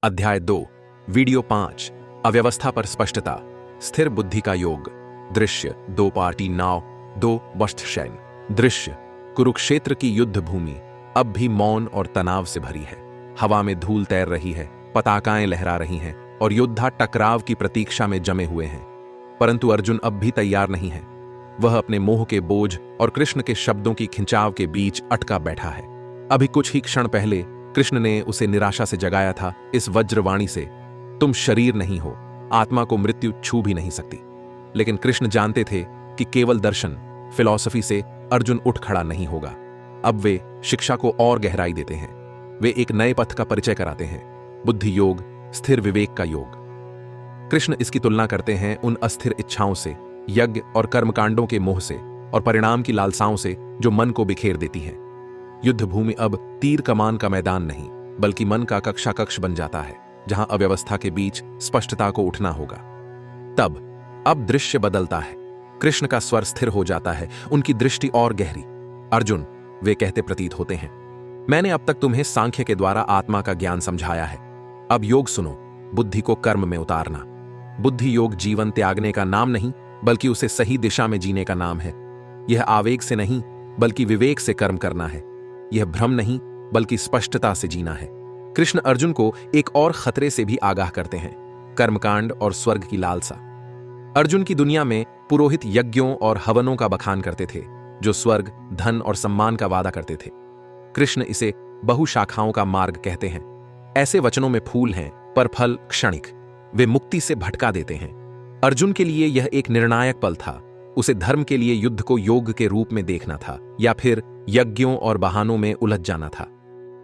अध्याय 2 वीडियो 5 अव्यवस्था पर स्पष्टता स्थिर बुद्धि का योग। दृश्य 2 पार्टी नाव 2 वस्त्रशैन। दृश्य कुरुक्षेत्र की युद्ध भूमि अब भी मौन और तनाव से भरी है। हवा में धूल तैर रही है, पताकाएं लहरा रही हैं और योद्धा टकराव की प्रतीक्षा में जमे हुए हैं। परंतु अर्जुन अब भी तैयार नहीं है। वह अपने मोह के बोझ और कृष्ण के शब्दों की खिंचाव के बीच अटका बैठा है। अभी कुछ ही क्षण पहले कृष्ण ने उसे निराशा से जगाया था इस वज्रवाणी से, तुम शरीर नहीं हो, आत्मा को मृत्यु छू भी नहीं सकती। लेकिन कृष्ण जानते थे कि केवल दर्शन फिलॉसफी से अर्जुन उठ खड़ा नहीं होगा। अब वे शिक्षा को और गहराई देते हैं। वे एक नए पथ का परिचय कराते हैं, बुद्धि योग, स्थिर विवेक का योग। कृष्ण इसकी तुलना करते हैं उन अस्थिर इच्छाओं से, यज्ञ और कर्मकांडों के मोह से और परिणाम की लालसाओं से जो मन को बिखेर देती हैं। युद्ध भूमि अब तीर कमान का मैदान नहीं, बल्कि मन का कक्षा कक्ष बन जाता है, जहां अव्यवस्था के बीच स्पष्टता को उठना होगा। तब अब दृश्य बदलता है। कृष्ण का स्वर स्थिर हो जाता है, उनकी दृष्टि और गहरी। अर्जुन, वे कहते प्रतीत होते हैं, मैंने अब तक तुम्हें सांख्य के द्वारा आत्मा का ज्ञान समझाया है। अब योग सुनो, बुद्धि को कर्म में उतारना। बुद्धि योग जीवन त्यागने का नाम नहीं, बल्कि उसे सही दिशा में जीने का नाम है। यह आवेग से नहीं, बल्कि विवेक से कर्म करना है। यह भ्रम नहीं, बल्कि स्पष्टता से जीना है। कृष्ण अर्जुन को एक और खतरे से भी आगाह करते हैं, कर्मकांड और स्वर्ग की लालसा। अर्जुन की दुनिया में पुरोहित यज्ञों और हवनों का बखान करते थे, जो स्वर्ग, धन और सम्मान का वादा करते थे। कृष्ण इसे बहुशाखाओं का मार्ग कहते हैं। ऐसे वचनों में फूल हैं, पर फल क्षणिक। वे मुक्ति से भटका देते हैं। अर्जुन के लिए यह एक निर्णायक पल था। उसे धर्म के लिए युद्ध को योग के रूप में देखना था, या फिर यज्ञों और बहानों में उलझ जाना था।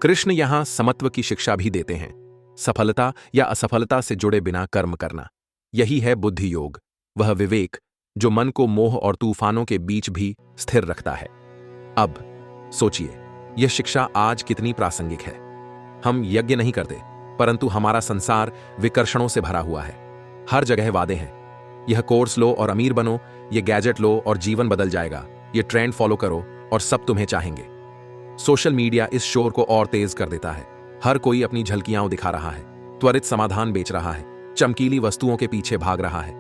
कृष्ण यहां समत्व की शिक्षा भी देते हैं, सफलता या असफलता से जुड़े बिना कर्म करना। यही है बुद्धि योग, वह विवेक जो मन को मोह और तूफानों के बीच भी स्थिर रखता है। अब सोचिए, यह शिक्षा आज कितनी प्रासंगिक है। हम यज्ञ नहीं करते, परंतु हमारा संसार विकर्षणों से भरा हुआ है। हर जगह वादे हैं, यह कोर्स लो और अमीर बनो, यह गैजेट लो और जीवन बदल जाएगा, यह ट्रेंड फॉलो करो और सब तुम्हें चाहेंगे। सोशल मीडिया इस शोर को और तेज कर देता है। हर कोई अपनी झलकियां दिखा रहा है, त्वरित समाधान बेच रहा है, चमकीली वस्तुओं के पीछे भाग रहा है।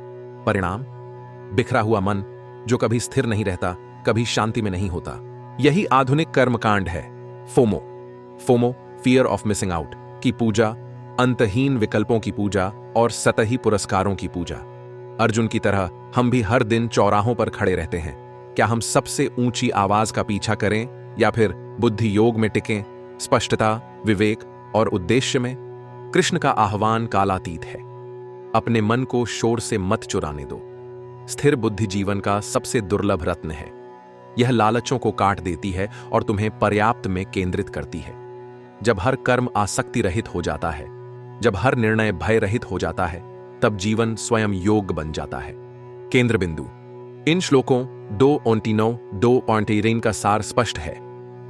परिणाम, बिखरा हुआ मन जो कभी स्थिर नहीं रहता, कभी शांति में नहीं होता। यही आधुनिक कर्मकांड है। FOMO fear of missing out की पूजा, अंतहीन विकल्पों की पूजा और सतही पुरस्कारों की पूजा। अर्जुन की तरह हम भी हर दिन चौराहों पर खड़े रहते हैं। क्या हम सबसे ऊंची आवाज का पीछा करें, या फिर बुद्धि योग में टिकें, स्पष्टता, विवेक और उद्देश्य में? कृष्ण का आह्वान कालातीत है। अपने मन को शोर से मत चुराने दो। स्थिर बुद्धि जीवन का सबसे दुर्लभ रत्न है। यह लालचों को काट देती है और तुम्हें पर्याप्त में केंद्रित करती है। जब हर कर्म आसक्ति रहित हो जाता है, जब हर निर्णय भय रहित हो जाता है, तब जीवन स्वयं योग बन जाता है। केंद्र बिंदु। इन श्लोकों 2:29-2:13 का सार स्पष्ट है।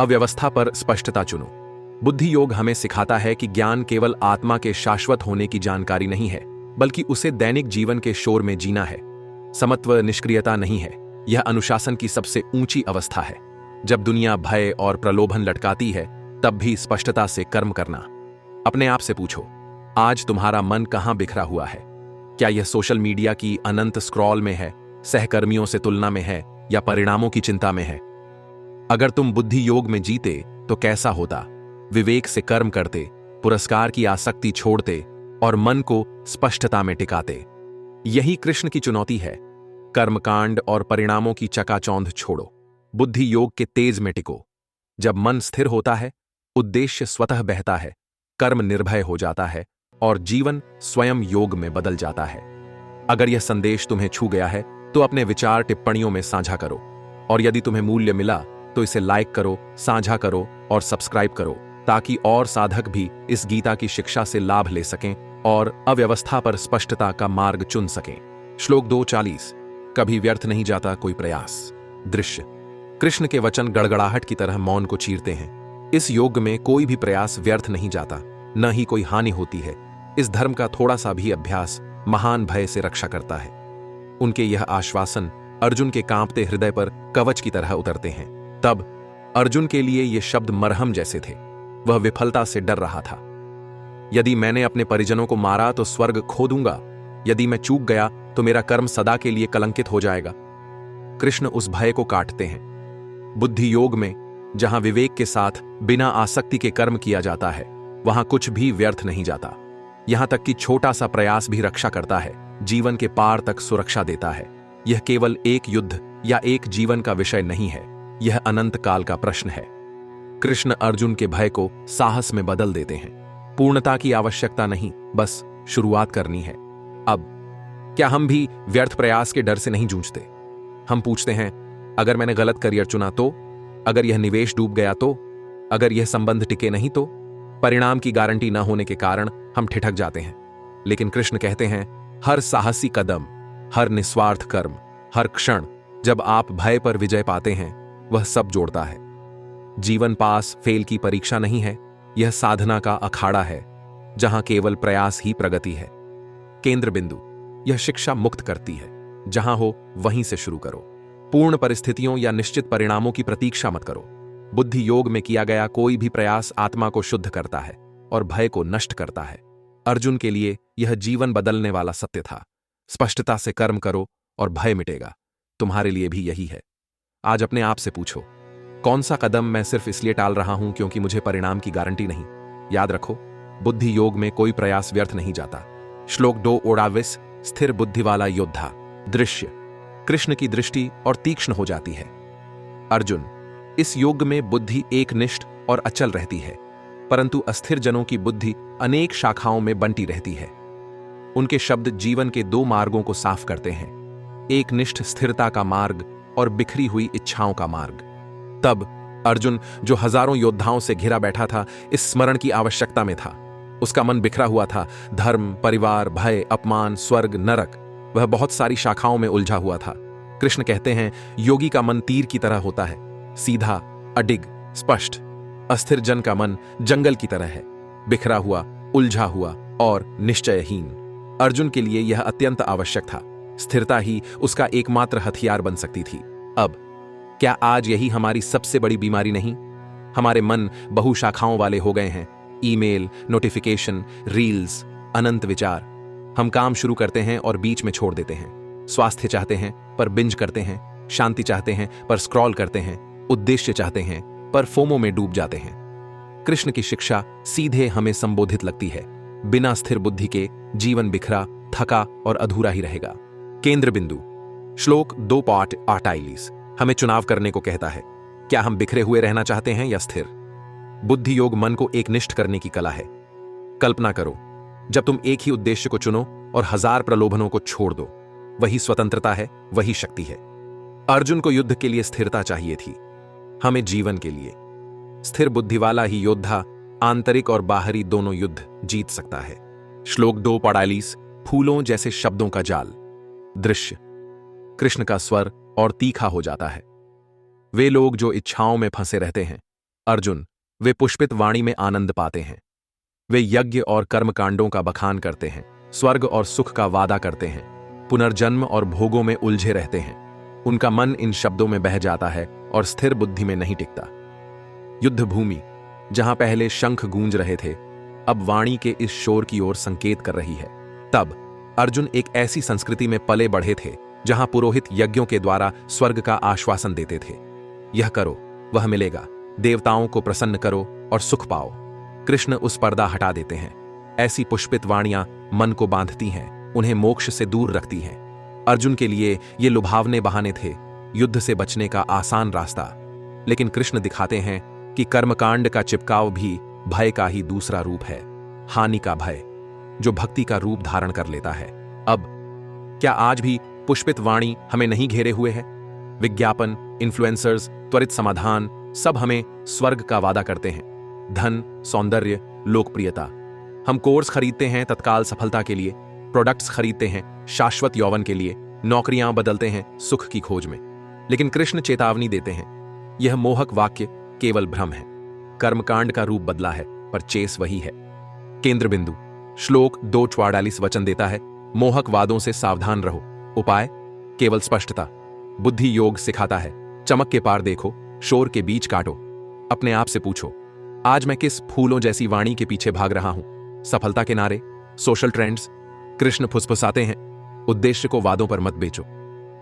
अव्यवस्था पर स्पष्टता चुनो। बुद्धि योग हमें सिखाता है कि ज्ञान केवल आत्मा के शाश्वत होने की जानकारी नहीं है, बल्कि उसे दैनिक जीवन के शोर में जीना है। समत्व निष्क्रियता नहीं है, यह अनुशासन की सबसे ऊंची अवस्था है। जब दुनिया भय और प्रलोभन लटकाती है, तब भी स्पष्टता से कर्म करना। अपने आप से पूछो, आज तुम्हारा मन कहां बिखरा हुआ है? क्या यह सोशल मीडिया की अनंत स्क्रॉल में है, सहकर्मियों से तुलना में है, या परिणामों की चिंता में है? अगर तुम बुद्धि योग में जीते तो कैसा होता? विवेक से कर्म करते, पुरस्कार की आसक्ति छोड़ते और मन को स्पष्टता में टिकाते। यही कृष्ण की चुनौती है। कर्मकांड और परिणामों की चकाचौंध छोड़ो, बुद्धि योग के तेज में टिको। जब मन स्थिर होता है, उद्देश्य स्वतः बहता है, कर्म निर्भय हो जाता है और जीवन स्वयं योग में बदल जाता है। अगर यह संदेश तुम्हें छू गया है तो अपने विचार टिप्पणियों में साझा करो, और यदि तुम्हें मूल्य मिला तो इसे लाइक करो, साझा करो और सब्सक्राइब करो, ताकि और साधक भी इस गीता की शिक्षा से लाभ ले सकें और अव्यवस्था पर स्पष्टता का मार्ग चुन सकें। श्लोक 2:40 कभी व्यर्थ नहीं जाता कोई प्रयास। दृश्य कृष्ण के वचन गड़गड़ाहट की तरह मौन को चीरते हैं। इस योग में कोई भी प्रयास व्यर्थ नहीं जाता, न ही कोई हानि होती है। इस धर्म का थोड़ा सा भी अभ्यास महान भय से रक्षा करता है। उनके यह आश्वासन अर्जुन के कांपते हृदय पर कवच की तरह उतरते हैं। तब अर्जुन के लिए ये शब्द मरहम जैसे थे। वह विफलता से डर रहा था, यदि मैंने अपने परिजनों को मारा तो स्वर्ग खो दूंगा, यदि मैं चूक गया तो मेरा कर्म सदा के लिए कलंकित हो जाएगा। कृष्ण उस भय को काटते हैं। बुद्धि योग में जहां विवेक के साथ बिना आसक्ति के कर्म किया जाता है, वहां कुछ भी व्यर्थ नहीं जाता। यहां तक कि छोटा सा प्रयास भी रक्षा करता है, जीवन के पार तक सुरक्षा देता है। यह केवल एक युद्ध या एक जीवन का विषय नहीं है, यह अनंत काल का प्रश्न है। कृष्ण अर्जुन के भय को साहस में बदल देते हैं। पूर्णता की आवश्यकता नहीं, बस शुरुआत करनी है। अब क्या हम भी व्यर्थ प्रयास के डर से नहीं जूझते? हम पूछते हैं, अगर मैंने गलत करियर चुना तो? अगर यह निवेश डूब गया तो? अगर यह संबंध टिके नहीं तो? परिणाम की गारंटी न होने के कारण हम ठिठक जाते हैं। लेकिन कृष्ण कहते हैं, हर साहसी कदम, हर निस्वार्थ कर्म, हर क्षण जब आप भय पर विजय पाते हैं, वह सब जोड़ता है। जीवन पास फेल की परीक्षा नहीं है, यह साधना का अखाड़ा है, जहां केवल प्रयास ही प्रगति है। केंद्र बिंदु, यह शिक्षा मुक्त करती है। जहां हो वहीं से शुरू करो। पूर्ण परिस्थितियों या निश्चित परिणामों की प्रतीक्षा मत करो। बुद्धि योग में किया गया कोई भी प्रयास आत्मा को शुद्ध करता है और भय को नष्ट करता है। अर्जुन के लिए यह जीवन बदलने वाला सत्य था। स्पष्टता से कर्म करो और भय मिटेगा। तुम्हारे लिए भी यही है। आज अपने आप से पूछो, कौन सा कदम मैं सिर्फ इसलिए टाल रहा हूं क्योंकि मुझे परिणाम की गारंटी नहीं? याद रखो, बुद्धि योग में कोई प्रयास व्यर्थ नहीं जाता। श्लोक 2:28, स्थिर बुद्धि वाला योद्धा। दृश्य, कृष्ण की दृष्टि और तीक्ष्ण हो जाती है। अर्जुन, इस योग में बुद्धि एकनिष्ठ और अचल रहती है, परंतु अस्थिर जनों की बुद्धि अनेक शाखाओं में बंटी रहती है। उनके शब्द जीवन के दो मार्गों को साफ करते हैं, एकनिष्ठ स्थिरता का मार्ग और बिखरी हुई इच्छाओं का मार्ग। तब अर्जुन, जो हजारों योद्धाओं से घिरा बैठा था, इस स्मरण की आवश्यकता में था। उसका मन बिखरा हुआ था, धर्म, परिवार, भय, अपमान, स्वर्ग, नरक, वह बहुत सारी शाखाओं में उलझा हुआ था। कृष्ण कहते हैं, योगी का मन तीर की तरह होता है, सीधा, अडिग, स्पष्ट। अस्थिर जन का मन जंगल की तरह है, बिखरा हुआ, उलझा हुआ और निश्चयहीन। अर्जुन के लिए यह अत्यंत आवश्यक था। स्थिरता ही उसका एकमात्र हथियार बन सकती थी। अब क्या आज यही हमारी सबसे बड़ी बीमारी नहीं? हमारे मन बहुशाखाओं वाले हो गए हैं। ईमेल, नोटिफिकेशन, रील्स, अनंत विचार। हम काम शुरू करते हैं और बीच में छोड़ देते हैं। स्वास्थ्य चाहते हैं पर बिंज करते हैं, शांति चाहते हैं पर स्क्रॉल करते हैं, उद्देश्य चाहते हैं पर फोमो में डूब जाते हैं। कृष्ण की शिक्षा सीधे हमें संबोधित लगती है, बिना स्थिर बुद्धि के जीवन बिखरा, थका और अधूरा ही रहेगा। केंद्र बिंदु, श्लोक 2:28 हमें चुनाव करने को कहता है। क्या हम बिखरे हुए रहना चाहते हैं या स्थिर? बुद्धि योग मन को एकनिष्ठ करने की कला है। कल्पना करो, जब तुम एक ही उद्देश्य को चुनो और हजार प्रलोभनों को छोड़ दो, वही स्वतंत्रता है, वही शक्ति है। अर्जुन को युद्ध के लिए स्थिरता चाहिए थी, हमें जीवन के लिए। स्थिर बुद्धि वाला ही योद्धा आंतरिक और बाहरी दोनों युद्ध जीत सकता है। श्लोक 2:42 फूलों जैसे शब्दों का जाल। दृश्य, कृष्ण का स्वर और तीखा हो जाता है। वे लोग जो इच्छाओं में फंसे रहते हैं, अर्जुन, वे पुष्पित वाणी में आनंद पाते हैं। वे यज्ञ और कर्मकांडों का बखान करते हैं, स्वर्ग और सुख का वादा करते हैं, पुनर्जन्म और भोगों में उलझे रहते हैं। उनका मन इन शब्दों में बह जाता है और स्थिर बुद्धि में नहीं टिकता। युद्ध भूमि, जहां पहले शंख गूंज रहे थे, अब वाणी के इस शोर की ओर संकेत कर रही है। तब अर्जुन एक ऐसी संस्कृति में पले बढ़े थे जहां पुरोहित यज्ञों के द्वारा स्वर्ग का आश्वासन देते थे। यह करो, वह मिलेगा, देवताओं को प्रसन्न करो और सुख पाओ। कृष्ण उस पर्दा हटा देते हैं। ऐसी पुष्पित वाणियां मन को बांधती हैं, उन्हें मोक्ष से दूर रखती हैं। अर्जुन के लिए ये लुभावने बहाने थे, युद्ध से बचने का आसान रास्ता। लेकिन कृष्ण दिखाते हैं कि कर्मकांड का चिपकाव भी भय का ही दूसरा रूप है, हानि का भय, जो भक्ति का रूप धारण कर लेता है। अब क्या आज भी पुष्पित वाणी हमें नहीं घेरे हुए है? विज्ञापन, इन्फ्लुएंसर्स, त्वरित समाधान, सब हमें स्वर्ग का वादा करते हैं। धन, सौंदर्य, लोकप्रियता। हम कोर्स खरीदते हैं तत्काल सफलता के लिए, प्रोडक्ट्स खरीदते हैं शाश्वत यौवन के लिए, नौकरियां बदलते हैं सुख की खोज में। लेकिन कृष्ण चेतावनी देते हैं, यह मोहक वाक्य केवल भ्रम है। कर्मकांड का रूप बदला है पर चेस वही है। केंद्र बिंदु, श्लोक 2:44 वचन देता है, मोहक वादों से सावधान रहो। उपाय, केवल स्पष्टता। बुद्धि योग सिखाता है, चमक के पार देखो, शोर के बीच काटो। अपने आप से पूछो, आज मैं किस फूलों जैसी वाणी के पीछे भाग रहा हूं? सफलता के नारे, सोशल ट्रेंड्स। कृष्ण फुसफुसाते हैं, उद्देश्य को वादों पर मत बेचो।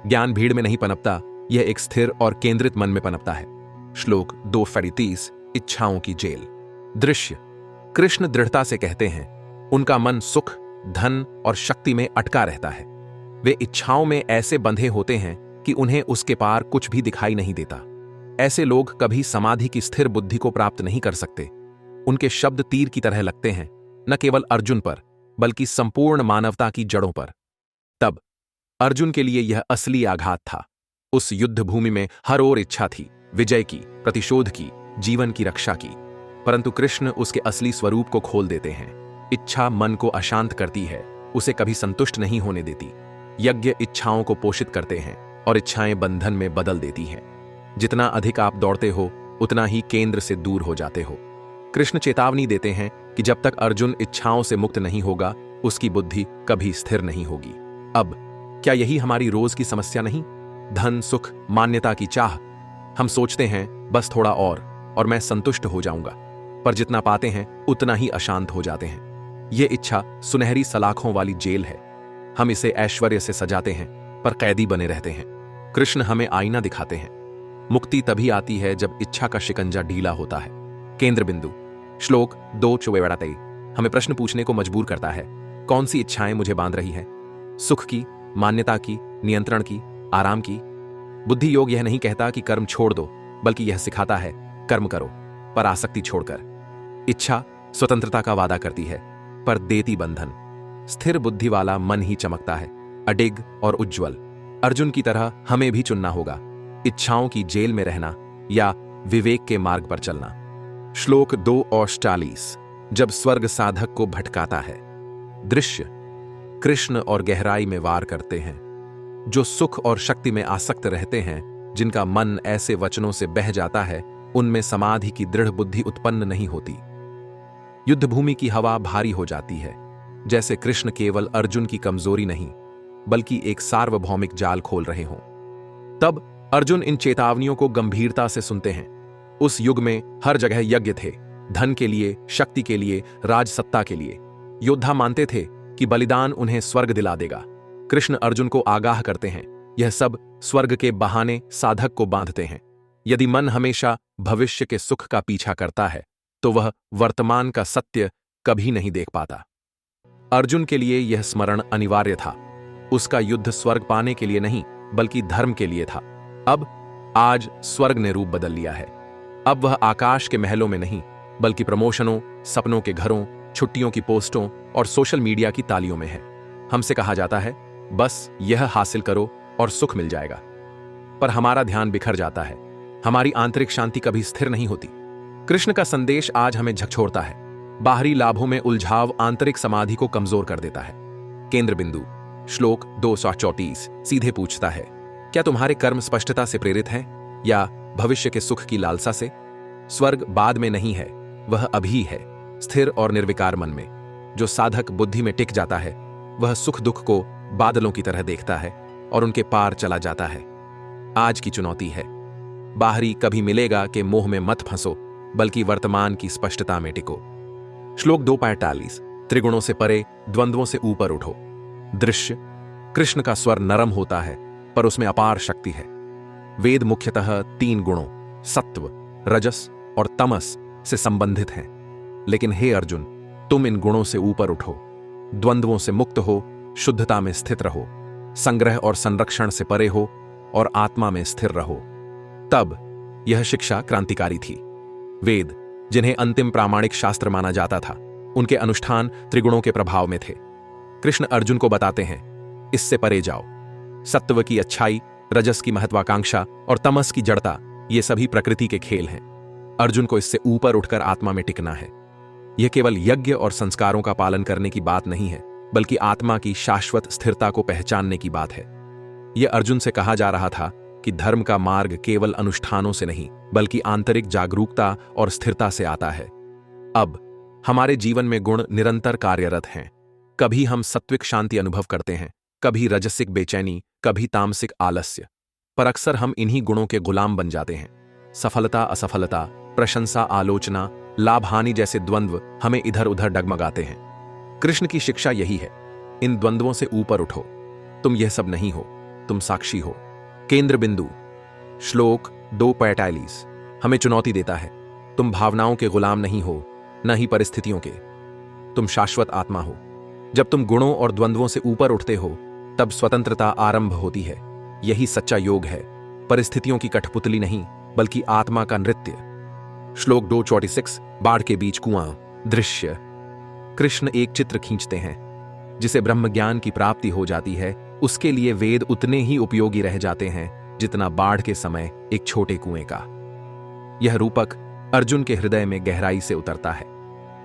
ज्ञान भीड़ में नहीं पनपता, यह एक स्थिर और केंद्रित मन में पनपता है। श्लोक 2:30 इच्छाओं की जेल। दृश्य, कृष्ण दृढ़ता से कहते हैं, उनका मन सुख, धन और शक्ति में अटका रहता है। वे इच्छाओं में ऐसे बंधे होते हैं कि उन्हें उसके पार कुछ भी दिखाई नहीं देता। ऐसे लोग कभी समाधि की स्थिर बुद्धि को प्राप्त नहीं कर सकते। उनके शब्द तीर की तरह लगते हैं, न केवल अर्जुन पर, बल्कि संपूर्ण मानवता की जड़ों पर। तब अर्जुन के लिए यह असली आघात था। उस युद्ध भूमि में हर ओर इच्छा थी, विजय की, प्रतिशोध की, जीवन की रक्षा की। परंतु कृष्ण उसके असली स्वरूप को खोल देते हैं। इच्छा मन को अशांत करती है, उसे कभी संतुष्ट नहीं होने देती। यज्ञ इच्छाओं को पोषित करते हैं और इच्छाएं बंधन में बदल देती हैं। जितना अधिक आप दौड़ते हो, उतना ही केंद्र से दूर हो जाते हो। कृष्ण चेतावनी देते हैं कि जब तक अर्जुन इच्छाओं से मुक्त नहीं होगा, उसकी बुद्धि कभी स्थिर नहीं होगी। अब क्या यही हमारी रोज की समस्या नहीं? धन, सुख, मान्यता की चाह। हम सोचते हैं बस थोड़ा और मैं संतुष्ट हो जाऊंगा, पर जितना पाते हैं उतना ही अशांत हो जाते हैं। यह इच्छा सुनहरी सलाखों वाली जेल है। हम इसे ऐश्वर्य से सजाते हैं, पर कैदी बने रहते हैं। कृष्ण हमें आईना दिखाते हैं। मुक्ति तभी आती है जब इच्छा का शिकंजा ढीला होता है। केंद्र बिंदु। श्लोक 2:23 हमें प्रश्न पूछने को मजबूर करता है, कौन सी इच्छाएं मुझे बांध रही है? सुख की, मान्यता की, नियंत्रण की, आराम की? बुद्धि योग यह नहीं कहता कि कर्म छोड़ दो, बल्कि यह सिखाता है कर्म करो, पर आसक्ति छोड़कर। इच्छा स्वतंत्रता का वादा करती है, पर देती बंधन। स्थिर बुद्धि वाला मन ही चमकता है, अडिग और उज्ज्वल। अर्जुन की तरह हमें भी चुनना होगा, इच्छाओं की जेल में रहना या विवेक के मार्ग पर चलना। श्लोक 2:48 जब स्वर्ग साधक को भटकाता है। दृश्य, कृष्ण और गहराई में वार करते हैं। जो सुख और शक्ति में आसक्त रहते हैं, जिनका मन ऐसे वचनों से बह जाता है, उनमें समाधि की दृढ़ बुद्धि उत्पन्न नहीं होती। युद्ध भूमि की हवा भारी हो जाती है, जैसे कृष्ण केवल अर्जुन की कमजोरी नहीं, बल्कि एक सार्वभौमिक जाल खोल रहे हों। तब अर्जुन इन चेतावनियों को गंभीरता से सुनते हैं। उस युग में हर जगह यज्ञ थे, धन के लिए, शक्ति के लिए, राजसत्ता के लिए। योद्धा मानते थे कि बलिदान उन्हें स्वर्ग दिला देगा। कृष्ण अर्जुन को आगाह करते हैं, यह सब स्वर्ग के बहाने साधक को बांधते हैं। यदि मन हमेशा भविष्य के सुख का पीछा करता है, तो वह वर्तमान का सत्य कभी नहीं देख पाता। अर्जुन के लिए यह स्मरण अनिवार्य था। उसका युद्ध स्वर्ग पाने के लिए नहीं, बल्कि धर्म के लिए था। अब आज स्वर्ग ने रूप बदल लिया है। अब वह आकाश के महलों में नहीं, बल्कि प्रमोशनों, सपनों के घरों, छुट्टियों की पोस्टों और सोशल मीडिया की तालियों में है। हमसे कहा जाता है, बस यह हासिल करो और सुख मिल जाएगा। पर हमारा ध्यान बिखर जाता है, हमारी आंतरिक शांति कभी स्थिर नहीं होती। कृष्ण का संदेश आज हमें झकझोरता है। बाहरी लाभों में उलझाव आंतरिक समाधि को कमजोर कर देता है। केंद्र बिंदु। श्लोक 2:34 सीधे पूछता है, क्या तुम्हारे कर्म स्पष्टता से प्रेरित हैं या भविष्य के सुख की लालसा से? स्वर्ग बाद में नहीं है, वह अभी है, स्थिर और निर्विकार मन में। जो साधक बुद्धि में टिक जाता है, वह सुख दुख को बादलों की तरह देखता है और उनके पार चला जाता है। आज की चुनौती है, बाहरी कभी मिलेगा के मोह में मत फंसो, बल्कि वर्तमान की स्पष्टता में टिको। श्लोक 2:48 त्रिगुणों से परे, द्वंद्वों से ऊपर उठो। दृश्य, कृष्ण का स्वर नरम होता है, पर उसमें अपार शक्ति है। वेद मुख्यतः 3 गुणों, सत्व, रजस और तमस से संबंधित हैं। लेकिन हे अर्जुन, तुम इन गुणों से ऊपर उठो, द्वंद्वों से मुक्त हो, शुद्धता में स्थित रहो, संग्रह और संरक्षण से परे हो और आत्मा में स्थिर रहो। तब यह शिक्षा क्रांतिकारी थी। वेद, जिन्हें अंतिम प्रामाणिक शास्त्र माना जाता था, उनके अनुष्ठान त्रिगुणों के प्रभाव में थे। कृष्ण अर्जुन को बताते हैं, इससे परे जाओ। सत्व की अच्छाई, रजस की महत्वाकांक्षा और तमस की जड़ता, ये सभी प्रकृति के खेल हैं। अर्जुन को इससे ऊपर उठकर आत्मा में टिकना है। यह केवल यज्ञ और संस्कारों का पालन करने की बात नहीं है, बल्कि आत्मा की शाश्वत स्थिरता को पहचानने की बात है। यह अर्जुन से कहा जा रहा था कि धर्म का मार्ग केवल अनुष्ठानों से नहीं, बल्कि आंतरिक जागरूकता और स्थिरता से आता है। अब हमारे जीवन में गुण निरंतर कार्यरत हैं। कभी हम सात्विक शांति अनुभव करते हैं, कभी रजसिक बेचैनी, कभी तामसिक आलस्य, पर अक्सर हम इन्हीं गुणों के गुलाम बन जाते हैं। सफलता असफलता, प्रशंसा आलोचना, लाभ हानि जैसे द्वंद्व हमें इधर उधर डगमगाते हैं। कृष्ण की शिक्षा यही है, इन द्वंद्वों से ऊपर उठो। तुम यह सब नहीं हो, तुम साक्षी हो। केंद्र बिंदु। श्लोक 2:45 हमें चुनौती देता है, तुम भावनाओं के गुलाम नहीं हो, न ही परिस्थितियों के। तुम शाश्वत आत्मा हो। जब तुम गुणों और द्वंद्वों से ऊपर उठते हो, तब स्वतंत्रता आरंभ होती है। यही सच्चा योग है, परिस्थितियों की कठपुतली नहीं, बल्कि आत्मा का नृत्य। श्लोक 2:46 बाढ़ के बीच कुआं। दृश्य। कृष्ण एक चित्र खींचते हैं। जिसे ब्रह्म ज्ञान की प्राप्ति हो जाती है, उसके लिए वेद उतने ही उपयोगी रह जाते हैं जितना बाढ़ के समय एक छोटे कुएं का। यह रूपक अर्जुन के हृदय में गहराई से उतरता है।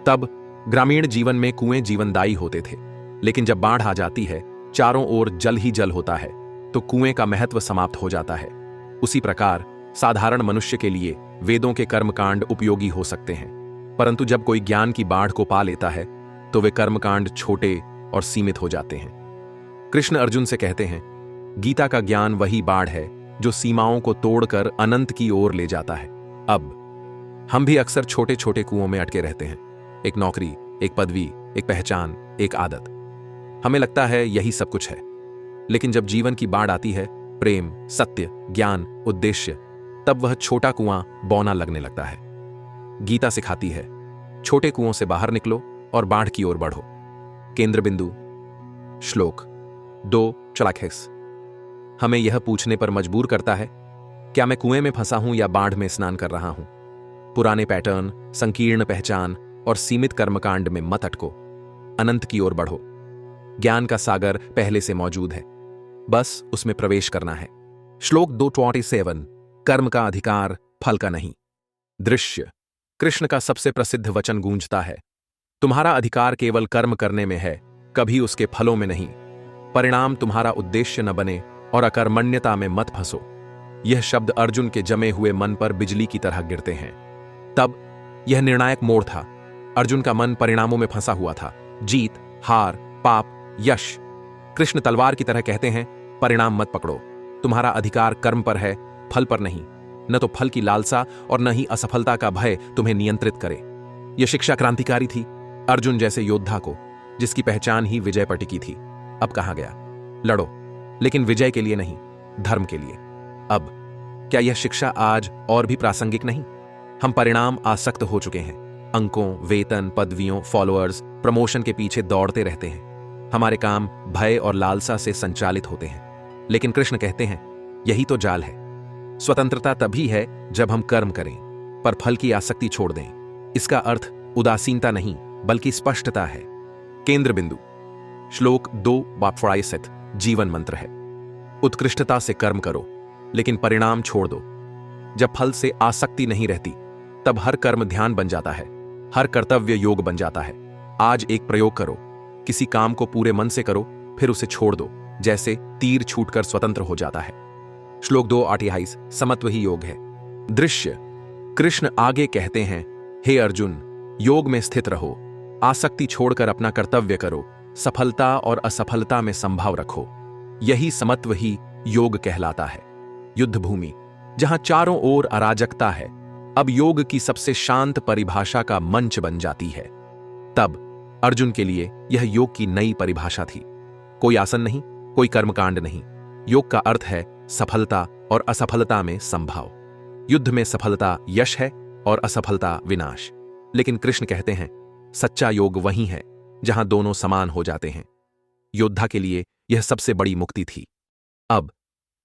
तब ग्रामीण जीवन में कुएं जीवनदायी होते थे, लेकिन जब बाढ़ आ जाती है, चारों ओर जल ही जल होता है, तो कुएं का महत्व समाप्त हो जाता है। उसी प्रकार साधारण मनुष्य के लिए वेदों के कर्मकांड उपयोगी हो सकते हैं, परंतु जब कोई ज्ञान की बाढ़ को पा लेता है, तो वे कर्मकांड छोटे और सीमित हो जाते हैं। कृष्ण अर्जुन से कहते हैं, गीता का ज्ञान वही बाढ़ है जो सीमाओं को तोड़कर अनंत की ओर ले जाता है। अब हम भी अक्सर छोटे छोटे कुओं में अटके रहते हैं। एक नौकरी, एक पदवी, एक पहचान, एक आदत। हमें लगता है यही सब कुछ है, लेकिन जब जीवन की बाढ़ आती है, प्रेम, सत्य, ज्ञान, उद्देश्य, तब वह छोटा कुआं बौना लगने लगता है। गीता सिखाती है, छोटे कुओं से बाहर निकलो और बाढ़ की ओर बढ़ो। केंद्र बिंदु। श्लोक 2:46 हमें यह पूछने पर मजबूर करता है, क्या मैं कुएं में फंसा हूं या बाढ़ में स्नान कर रहा हूं? पुराने पैटर्न, संकीर्ण पहचान और सीमित कर्मकांड में मत अटको। अनंत की ओर बढ़ो। ज्ञान का सागर पहले से मौजूद है, बस उसमें प्रवेश करना है। श्लोक 2:27 कर्म का अधिकार, फल का नहीं। दृश्य। कृष्ण का सबसे प्रसिद्ध वचन गूंजता है, तुम्हारा अधिकार केवल कर्म करने में है, कभी उसके फलों में नहीं। परिणाम तुम्हारा उद्देश्य न बने और अकर्मण्यता में मत फंसो। यह शब्द अर्जुन के जमे हुए मन पर बिजली की तरह गिरते हैं। तब यह निर्णायक मोड़ था। अर्जुन का मन परिणामों में फंसा हुआ था, जीत, हार, पाप, यश। कृष्ण तलवार की तरह कहते हैं, परिणाम मत पकड़ो, तुम्हारा अधिकार कर्म पर है, फल पर नहीं। न तो फल की लालसा और न ही असफलता का भय तुम्हें नियंत्रित करे। यह शिक्षा क्रांतिकारी थी। अर्जुन जैसे योद्धा को, जिसकी पहचान ही विजय पर टिकी थी, अब कहा गया, लड़ो, लेकिन विजय के लिए नहीं, धर्म के लिए। अब क्या यह शिक्षा आज और भी प्रासंगिक नहीं? हम परिणाम आसक्त हो चुके हैं। अंकों, वेतन, पदवियों, फॉलोअर्स, प्रमोशन के पीछे दौड़ते रहते हैं। हमारे काम भय और लालसा से संचालित होते हैं। लेकिन कृष्ण कहते हैं, यही तो जाल है। स्वतंत्रता तभी है जब हम कर्म करें, पर फल की आसक्ति छोड़ दें। इसका अर्थ उदासीनता नहीं, बल्कि स्पष्टता है। केंद्र बिंदु। श्लोक 2:42 जीवन मंत्र है। उत्कृष्टता से कर्म करो, लेकिन परिणाम छोड़ दो। जब फल से आसक्ति नहीं रहती, तब हर कर्म ध्यान बन जाता है, हर कर्तव्य योग बन जाता है। आज एक प्रयोग करो, किसी काम को पूरे मन से करो, फिर उसे छोड़ दो, जैसे तीर छूटकर स्वतंत्र हो जाता है। श्लोक 2:28 समत्व ही योग है। दृश्य। कृष्ण आगे कहते हैं, हे अर्जुन, योग में स्थित रहो, आसक्ति छोड़कर अपना कर्तव्य करो, सफलता और असफलता में संभाव रखो। यही समत्व ही योग कहलाता है। युद्ध भूमि, जहां चारों ओर अराजकता है, अब योग की सबसे शांत परिभाषा का मंच बन जाती है। तब अर्जुन के लिए यह योग की नई परिभाषा थी। कोई आसन नहीं, कोई कर्मकांड नहीं। योग का अर्थ है सफलता और असफलता में संभाव। युद्ध में सफलता यश है और असफलता विनाश। लेकिन कृष्ण कहते हैं, सच्चा योग वही है जहां दोनों समान हो जाते हैं। योद्धा के लिए यह सबसे बड़ी मुक्ति थी। अब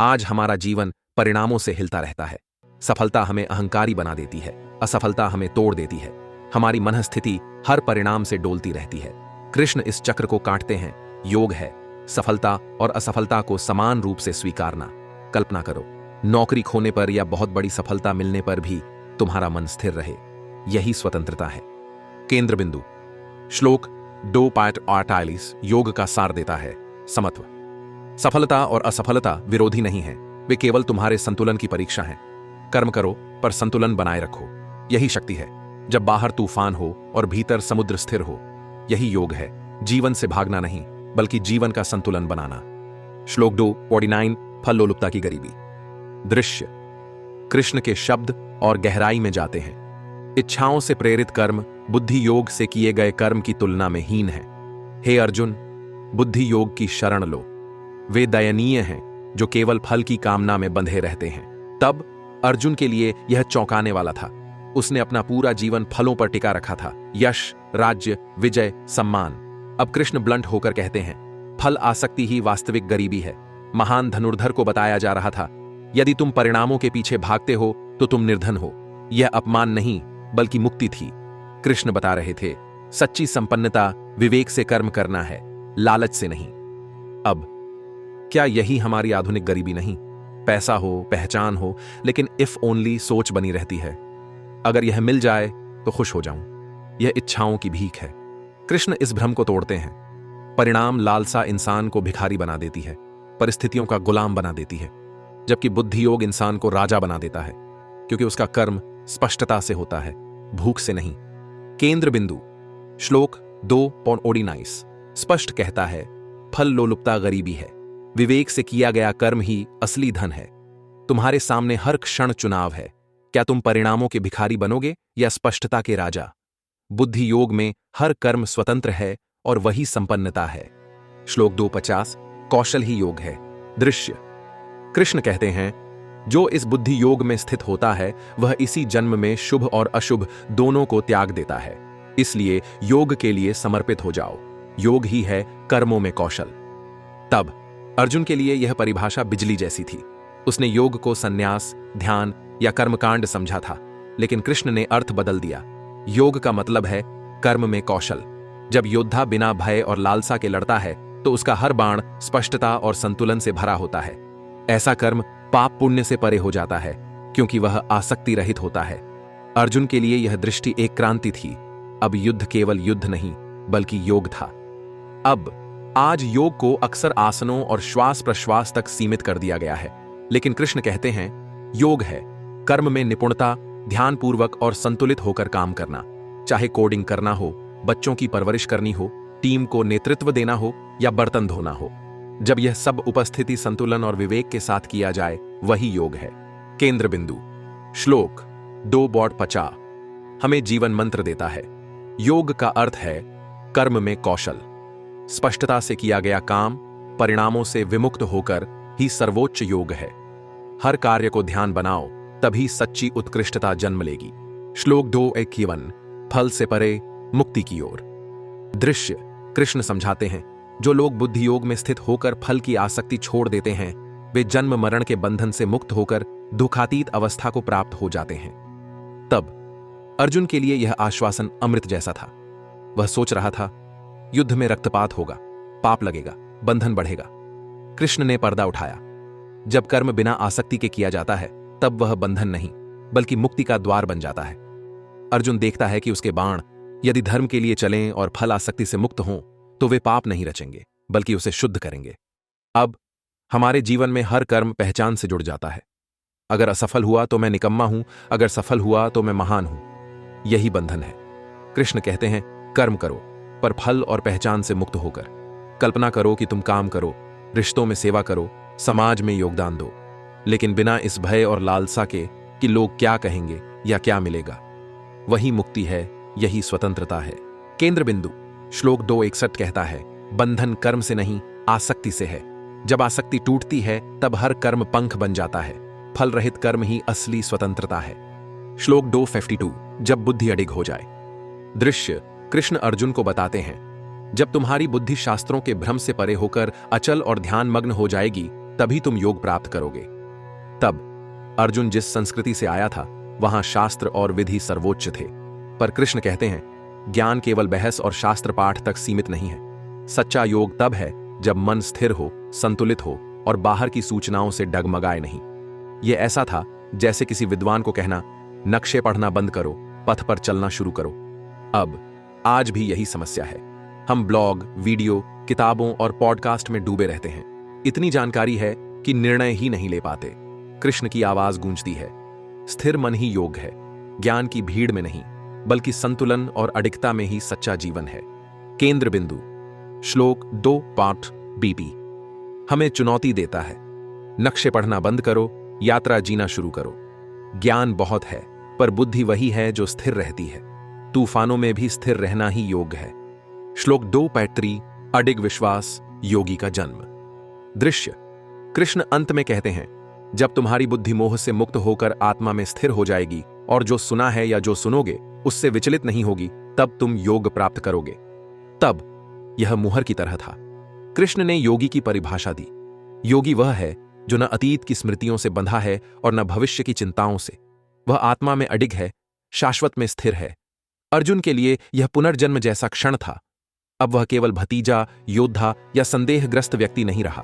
आज हमारा जीवन परिणामों से हिलता रहता है। सफलता हमें अहंकारी बना देती है, असफलता हमें तोड़ देती है। हमारी मनस्थिति हर परिणाम से डोलती रहती है। कृष्ण इस चक्र को काटते हैं। योग है सफलता और असफलता को समान रूप से स्वीकारना। कल्पना करो, नौकरी खोने पर या बहुत बड़ी सफलता मिलने पर भी तुम्हारा मन स्थिर रहे। यही स्वतंत्रता है। केंद्र बिंदु। श्लोक 2:48 योग का सार देता है। समत्व। सफलता और असफलता विरोधी नहीं है, वे केवल तुम्हारे संतुलन की परीक्षा हैं। कर्म करो पर संतुलन बनाए रखो। यही शक्ति है। जब बाहर तूफान हो और भीतर समुद्र स्थिर हो, यही योग है। जीवन से भागना नहीं, बल्कि जीवन का संतुलन बनाना। श्लोक 2:49 फल लोलुपता की गरीबी। दृश्य। कृष्ण के शब्द और गहराई में जाते हैं। इच्छाओं से प्रेरित कर्म बुद्धि योग से किए गए कर्म की तुलना में हीन है। हे अर्जुन, बुद्धि योग की शरण लो। वे दयनीय हैं जो केवल फल की कामना में बंधे रहते हैं। तब अर्जुन के लिए यह चौंकाने वाला था। उसने अपना पूरा जीवन फलों पर टिका रखा था, यश, राज्य, विजय, सम्मान। अब कृष्ण ब्लंट होकर कहते हैं, फल आसक्ति ही वास्तविक गरीबी है। महान धनुर्धर को बताया जा रहा था, यदि तुम परिणामों के पीछे भागते हो तो तुम निर्धन हो। यह अपमान नहीं बल्कि मुक्ति थी। कृष्ण बता रहे थे, सच्ची संपन्नता विवेक से कर्म करना है, लालच से नहीं। अब क्या यही हमारी आधुनिक गरीबी नहीं? पैसा हो, पहचान हो, लेकिन इफ ओनली सोच बनी रहती है। अगर यह मिल जाए तो खुश हो जाऊं, यह इच्छाओं की भीख है। कृष्ण इस भ्रम को तोड़ते हैं। परिणाम लालसा इंसान को भिखारी बना देती है, परिस्थितियों का गुलाम बना देती है, जबकि बुद्धि योग इंसान को राजा बना देता है, क्योंकि उसका कर्म स्पष्टता से होता है, भूख से नहीं। केंद्र बिंदु श्लोक 2:49 स्पष्ट कहता है, फल लोलुपता गरीबी है, विवेक से किया गया कर्म ही असली धन है। तुम्हारे सामने हर क्षण चुनाव है, क्या तुम परिणामों के भिखारी बनोगे या स्पष्टता के राजा? बुद्धि योग में हर कर्म स्वतंत्र है और वही संपन्नता है। श्लोक 2:50 कौशल ही योग है। दृश्य कृष्ण कहते हैं, जो इस बुद्धि योग में स्थित होता है वह इसी जन्म में शुभ और अशुभ दोनों को त्याग देता है। इसलिए योग के लिए समर्पित हो जाओ। योग ही है कर्मों में कौशल। तब अर्जुन के लिए यह परिभाषा बिजली जैसी थी। उसने योग को संन्यास, ध्यान या कर्मकांड समझा था, लेकिन कृष्ण ने अर्थ बदल दिया। योग का मतलब है कर्म में कौशल। जब योद्धा बिना भय और लालसा के लड़ता है तो उसका हर बाण स्पष्टता और संतुलन से भरा होता है। ऐसा कर्म पाप पुण्य से परे हो जाता है, क्योंकि वह आसक्ति रहित होता है। अर्जुन के लिए यह दृष्टि एक क्रांति थी। अब युद्ध केवल युद्ध नहीं बल्कि योग था। अब आज योग को अक्सर आसनों और श्वास प्रश्वास तक सीमित कर दिया गया है, लेकिन कृष्ण कहते हैं, योग है कर्म में निपुणता, ध्यानपूर्वक और संतुलित होकर काम करना। चाहे कोडिंग करना हो, बच्चों की परवरिश करनी हो, टीम को नेतृत्व देना हो या बर्तन धोना हो, जब यह सब उपस्थिति, संतुलन और विवेक के साथ किया जाए वही योग है। केंद्र बिंदु श्लोक 2:50 हमें जीवन मंत्र देता है। योग का अर्थ है कर्म में कौशल। स्पष्टता से किया गया काम, परिणामों से विमुक्त होकर ही सर्वोच्च योग है। हर कार्य को ध्यान बनाओ, तभी सच्ची उत्कृष्टता जन्म लेगी। श्लोक 2:51 फल से परे, मुक्ति की ओर। दृश्य कृष्ण समझाते हैं, जो लोग बुद्धि योग में स्थित होकर फल की आसक्ति छोड़ देते हैं, वे जन्म मरण के बंधन से मुक्त होकर दुखातीत अवस्था को प्राप्त हो जाते हैं। तब अर्जुन के लिए यह आश्वासन अमृत जैसा था। वह सोच रहा था, युद्ध में रक्तपात होगा, पाप लगेगा, बंधन बढ़ेगा। कृष्ण ने पर्दा उठाया। जब कर्म बिना आसक्ति के किया जाता है, तब वह बंधन नहीं बल्कि मुक्ति का द्वार बन जाता है। अर्जुन देखता है कि उसके बाण यदि धर्म के लिए चलें और फल आसक्ति से मुक्त हों, तो वे पाप नहीं रचेंगे बल्कि उसे शुद्ध करेंगे। अब हमारे जीवन में हर कर्म पहचान से जुड़ जाता है। अगर असफल हुआ तो मैं निकम्मा हूं, अगर सफल हुआ तो मैं महान हूं। यही बंधन है। कृष्ण कहते हैं, कर्म करो पर फल और पहचान से मुक्त होकर। कल्पना करो कि तुम काम करो, रिश्तों में सेवा करो, समाज में योगदान दो, लेकिन बिना इस भय और लालसा के कि लोग क्या कहेंगे या क्या मिलेगा। वही मुक्ति है, यही स्वतंत्रता है। केंद्र बिंदु श्लोक 2:61 कहता है, बंधन कर्म से नहीं आसक्ति से है। जब आसक्ति टूटती है तब हर कर्म पंख बन जाता है। फल रहित कर्म ही असली स्वतंत्रता है। श्लोक 2:52 जब बुद्धि अडिग हो जाए। दृश्य कृष्ण अर्जुन को बताते हैं, जब तुम्हारी बुद्धि शास्त्रों के भ्रम से परे होकर अचल और ध्यान मग्न हो जाएगी, तभी तुम योग प्राप्त करोगे। तब अर्जुन जिस संस्कृति से आया था, वहां शास्त्र और विधि सर्वोच्च थे, पर कृष्ण कहते हैं, ज्ञान केवल बहस और शास्त्र पाठ तक सीमित नहीं है। सच्चा योग तब है जब मन स्थिर हो, संतुलित हो और बाहर की सूचनाओं से डगमगाए नहीं। यह ऐसा था जैसे किसी विद्वान को कहना, नक्शे पढ़ना बंद करो, पथ पर चलना शुरू करो। अब आज भी यही समस्या है। हम ब्लॉग, वीडियो, किताबों और पॉडकास्ट में डूबे रहते हैं। इतनी जानकारी है कि निर्णय ही नहीं ले पाते। कृष्ण की आवाज गूंजती है, स्थिर मन ही योग है। ज्ञान की भीड़ में नहीं बल्कि संतुलन और अडिगता में ही सच्चा जीवन है। केंद्र बिंदु श्लोक 2:BP हमें चुनौती देता है, नक्शे पढ़ना बंद करो, यात्रा जीना शुरू करो। ज्ञान बहुत है पर बुद्धि वही है जो स्थिर रहती है। तूफानों में भी स्थिर रहना ही योग है। श्लोक 2:3 अडिग विश्वास योगी का जन्म। दृश्य कृष्ण अंत में कहते हैं, जब तुम्हारी बुद्धि मोह से मुक्त होकर आत्मा में स्थिर हो जाएगी और जो सुना है या जो सुनोगे उससे विचलित नहीं होगी, तब तुम योग प्राप्त करोगे। तब यह मुहर की तरह था। कृष्ण ने योगी की परिभाषा दी। योगी वह है जो न अतीत की स्मृतियों से बंधा है और न भविष्य की चिंताओं से। वह आत्मा में अडिग है, शाश्वत में स्थिर है। अर्जुन के लिए यह पुनर्जन्म जैसा क्षण था। अब वह केवल भतीजा, योद्धा या संदेहग्रस्त व्यक्ति नहीं रहा,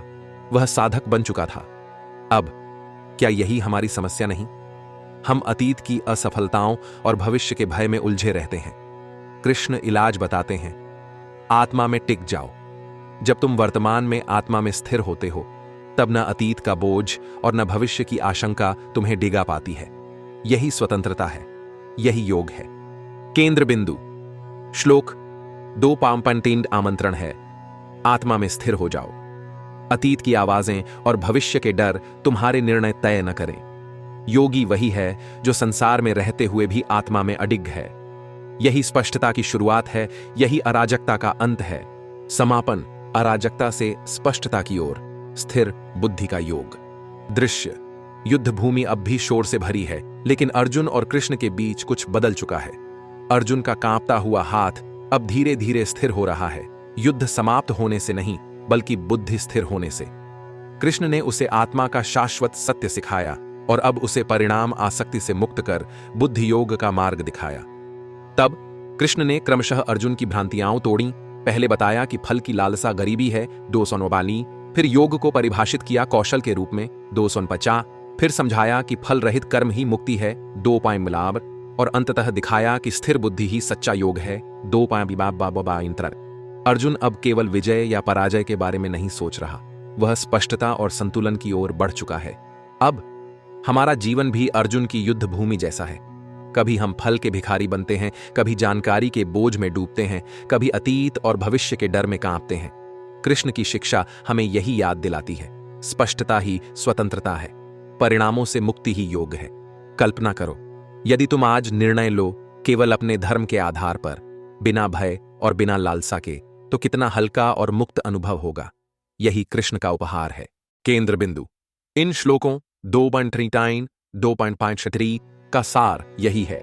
वह साधक बन चुका था। अब क्या यही हमारी समस्या नहीं? हम अतीत की असफलताओं और भविष्य के भय में उलझे रहते हैं। कृष्ण इलाज बताते हैं, आत्मा में टिक जाओ। जब तुम वर्तमान में आत्मा में स्थिर होते हो, तब न अतीत का बोझ और न भविष्य की आशंका तुम्हें डिगा पाती है। यही स्वतंत्रता है, यही योग है। केंद्र बिंदु श्लोक 2:3 आमंत्रण है, आत्मा में स्थिर हो जाओ। अतीत की आवाजें और भविष्य के डर तुम्हारे निर्णय तय न करें। योगी वही है जो संसार में रहते हुए भी आत्मा में अडिग है। यही स्पष्टता की शुरुआत है, यही अराजकता का अंत है। समापन अराजकता से स्पष्टता की ओर, स्थिर बुद्धि का योग। दृश्य युद्ध भूमि अब भी शोर से भरी है, लेकिन अर्जुन और कृष्ण के बीच कुछ बदल चुका है। अर्जुन का कांपता हुआ हाथ अब धीरे धीरे स्थिर हो रहा है, युद्ध समाप्त होने से नहीं बल्कि बुद्धि स्थिर होने से। कृष्ण ने उसे आत्मा का शाश्वत सत्य सिखाया और अब उसे परिणाम आसक्ति से मुक्त कर बुद्धि योग का मार्ग दिखाया। तब कृष्ण ने क्रमशः अर्जुन की भ्रांतियां तोड़ी। पहले बताया कि फल की लालसा गरीबी है 249, फिर योग को परिभाषित किया कौशल के रूप में 249, फिर समझाया कि फल रहित कर्म ही मुक्ति है 2 और अंततः दिखाया कि स्थिर बुद्धि ही सच्चा योग है 2 अर्जुन अब केवल विजय या पराजय के बारे में नहीं सोच रहा, वह स्पष्टता और संतुलन की ओर बढ़ चुका है। अब हमारा जीवन भी अर्जुन की युद्ध भूमि जैसा है। कभी हम फल के भिखारी बनते हैं, कभी जानकारी के बोझ में डूबते हैं, कभी अतीत और भविष्य के डर में कांपते हैं। कृष्ण की शिक्षा हमें यही याद दिलाती है, स्पष्टता ही स्वतंत्रता है, परिणामों से मुक्ति ही योग है। कल्पना करो, यदि तुम आज निर्णय लो केवल अपने धर्म के आधार पर, बिना भय और बिना लालसा के, तो कितना हल्का और मुक्त अनुभव होगा। यही कृष्ण का उपहार है। केंद्र बिंदु इन श्लोकों 2:3 2:5 का सार यही है।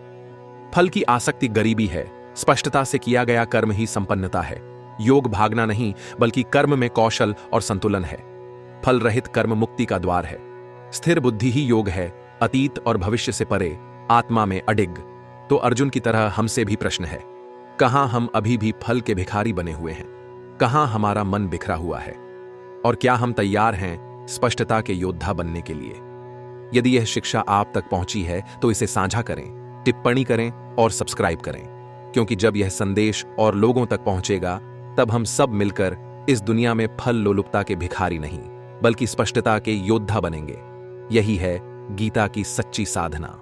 फल की आसक्ति गरीबी है, स्पष्टता से किया गया कर्म ही संपन्नता है। योग भागना नहीं बल्कि कर्म में कौशल और संतुलन है। फल रहित कर्म मुक्ति का द्वार है। स्थिर बुद्धि ही योग है, अतीत और भविष्य से परे, आत्मा में अडिग। तो अर्जुन की तरह हमसे भी प्रश्न है, कहां हम अभी भी फल के भिखारी बने हुए हैं? कहां हमारा मन बिखरा हुआ है? और क्या हम तैयार हैं स्पष्टता के योद्धा बनने के लिए? यदि यह शिक्षा आप तक पहुंची है तो इसे साझा करें, टिप्पणी करें और सब्सक्राइब करें, क्योंकि जब यह संदेश और लोगों तक पहुंचेगा तब हम सब मिलकर इस दुनिया में फल लोलुपता के भिखारी नहीं बल्कि स्पष्टता के योद्धा बनेंगे। यही है गीता की सच्ची साधना।